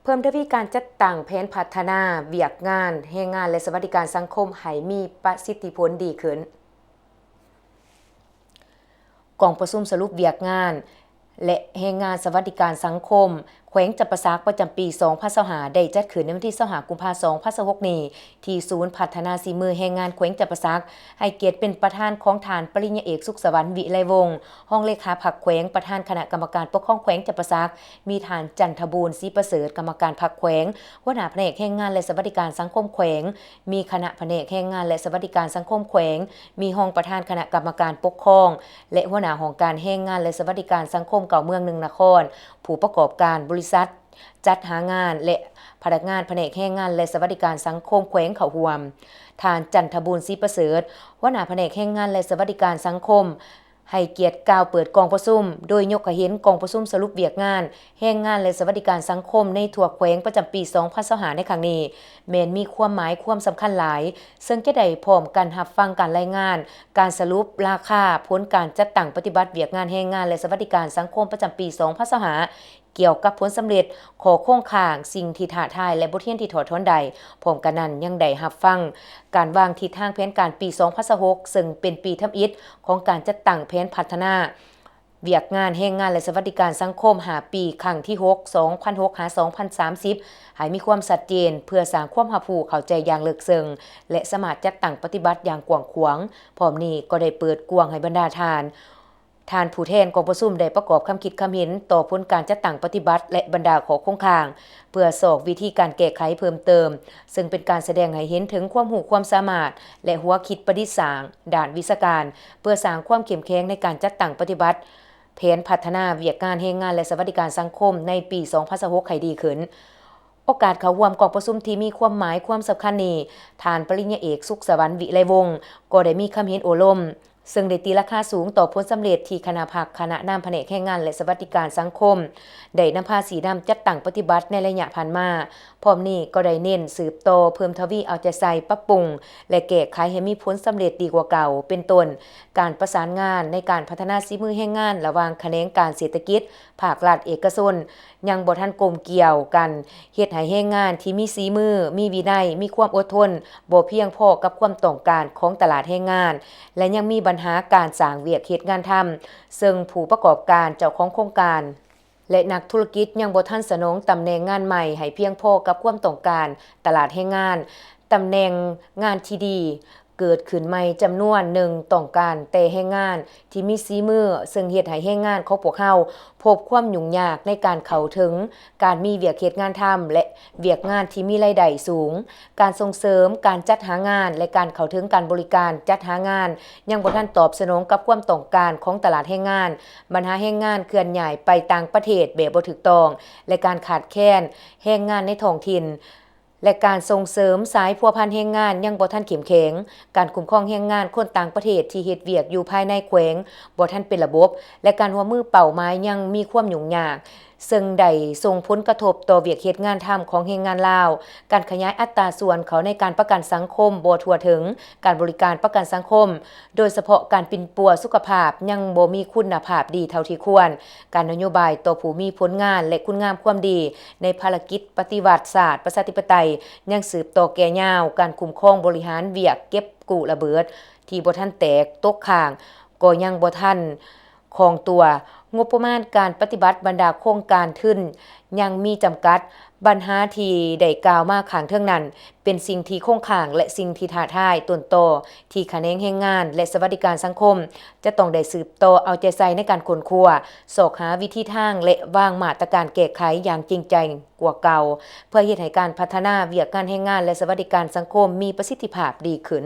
เพิ่มทวีการจัดตั้งแผนพัฒนาเวียกงานแรงงานและสวัสดิการสังคมให้มีประสิทธิผลดีขึ้นกองประชุมสรุปเวียกงานและแรงงานสวัสดิการสังคมแขวงจับประสักประจำปี2025ได้จัดขึ้นในวันที่25กุมภาพันธ์2026นี้ที่ศูนย์พัฒนาฝีมือแรงงานแขวงจับประสักให้เกียรติเป็นประธานของฐานปริญญาเอกสุขสวรรค์วิไลวงศ์ห้องเลขาพรรคแขวงประธานคณะกรรมการปกครองแขวงจับประสักมีฐานจันทบูรณ์ศรีประเสริฐกรรมการพรรคแขวงหัวหน้าแผนกแรงงานและสวัสดิการสังคมแขวงมีคณะแผนกแรงงานและสวัสดิการสังคมแขวงมีห้องประธานคณะกรรมการปกครองและหัวหน้าห้องการแรงงานและสวัสดิการสังคมเก่าเมือง1นครผู้ประกอบการบริษัทจัดหางานและพนักงานแผนกแรงงานและสวัสดิการสังคมแขวงเขาห่วมทานจันทบูรณ์ศรีประเสริฐหัวหน้าแผนกแรงงานและสวัสดิการสังคมให้เกียรติกล่าวเปิดกองประชุมโดยยกให้เห็นกองประชุมสรุปเวียกงานแรงงานและสวัสดิการสังคมในทั่วแขวงประจำปี2025ในครั้งนี้แม้นมีความหมายความสำคัญหลายซึ่งจะได้พร้อมกันรับฟังการรายงานการสรุปราคาผลการจัดตั้งปฏิบัติเวียกงานแรงงานและสวัสดิการสังคมประจำปี2025เกี่ยวกับผลสำเร็จขอโครงข่างสิ่งที่ท้าทายและบทเรียนที่ถอดถอนใดพร้อมกันนั้นยังได้รับฟังการวางทิศทางแผนการปี2026ซึ่งเป็นปีทำอิฐของการจัดตั้งแผนพัฒนาเวียกงานแรงงานและสวัสดิการสังคม5ปีครั้งที่6 2006 หา 2030ให้มีความชัดเจนเพื่อสร้างความรับรู้เข้าใจอย่างลึกซึ้งและสามารถจัดตั้งปฏิบัติอย่างกว้างขวางพร้อมนี้ก็ได้เปิดกว้างให้บรรดาท่านผู้แทนกองประชุมได้ประกอบคำคิดคำเห็นต่อผลการจัดตั้งปฏิบัติและบรรดาข้อคงค้างเพื่อสอกวิธีการแก้ไขเพิ่มเติมซึ่งเป็นการแสดงให้เห็นถึงความรู้ความสามารถและหัวคิดประดิษฐ์สร้างด้านวิชาการเพื่อสร้างความเข้มแข็งในการจัดตั้งปฏิบัติแผนพัฒนาเวียกงานแรงงานและสวัสดิการสังคมในปี2026ให้ดีขึ้นโอกาสเข้าร่วมกองประชุมที่มีความหมายความสำคัญนี้ฐานปริญญาเอกสุขสวรรค์วิไลวงศ์ก็ได้มีความเห็นโอลมซึ่งได้ตีราคาสูงต่อผลสำเร็จที่คณะภาคคณะนำแผนกแรงงานและสวัสดิการสังคมได้นำพาสีดำจัดตั้งปฏิบัติในระยะผ่านมาพร้อมนี้ก็ได้เน้นสืบต่อเพิ่มทวีเอาใจใส่ปรับปรุงและแก้ไขให้มีผลสำเร็จดีกว่าเก่าเป็นต้นการประสานงานในการพัฒนาฝีมือแรงงานระหว่างแขนงการเศรษฐกิจภาครัฐเอกชนยังบ่ทันกลมเกี่ยวกันเฮ็ดให้แรงงานที่มีฝีมือมีวินัยมีความอดทนบ่เพียงพอกับความต้องการของตลาดแรงงานและยังมีปัญหาการสร้างเวียกเฮ็ดงานทำซึ่งผู้ประกอบการเจ้าของโครงการและนักธุรกิจยังบ่ทันสนองตำแหน่งงานใหม่ให้เพียงพอกับความต้องการตลาดแรงงานตำแหน่งงานที่ดีเกิดขึ้นใหม่จำนวนหนึ่งต้องการแต่แรงงานที่มีฝีมือซึ่งเฮ็ดให้แรงงานของพวกเราพบความยุ่งยากในการเข้าถึงการมีเวียกเฮ็ดงานทำและเวียกงานที่มีรายได้สูงการส่งเสริมการจัดหางานและการเข้าถึงการบริการจัดหางานยังบ่ทันตอบสนองกับความต้องการของตลาดแรงงานปัญหาแรงงานเคลื่อนย้ายไปต่างประเทศแบบบ่ถูกต้องและการขาดแคลนแรงงานในท้องถิ่นและการส่งเสริมสายพัวพันแรงงานยังบ่ทันเข้มแข็งการคุ้มครองแรงงานคนต่างประเทศที่เฮ็ดเวียกอยู่ภายในแขวงบ่ทันเป็นระบบและการร่วมมือเป้าหมายยังมีความยุ่งยากซึ่งได้ส่งผลกระทบต่อเวียกเฮ็ดงานทำของแรงงานลาวการขยายอัตราส่วนเขาในการประกันสังคมบ่ทั่วถึงการบริการประกันสังคมโดยเฉพาะการปิ่นปัวสุขภาพยังบ่มีคุณภาพดีเท่าที่ควรการนโยบายต่อผู้มีผลงานและคุณงามความดีในภารกิจปฏิวัติศาสตร์ประชาธิปไตยยังสืบต่อแก่ยาวการคุ้มครองบริหารเวียกเก็บกู้ระเบิดที่บ่ทันแตกตกค้างก็ยังบ่ทันคงตัวงบประมาณการปฏิบัติบรรดาโครงการขึ้นยังมีจำกัดปัญหาที่ได้กล่าวมาข้างเทิงนั้นเป็นสิ่งที่คงค้างและสิ่งที่ท้าทายต้นตอที่แขนงแรงงานและสวัสดิการสังคมจะต้องได้สืบต่อเอาใจใส่ในการค้นคว้าสอกหาวิธีทางและวางมาตรการแก้ไขอย่างจริงใจกว่าเก่าเพื่อเฮ็ดให้การพัฒนาเวียกงานแรงงานและสวัสดิการสังคมมีประสิทธิภาพดีขึ้น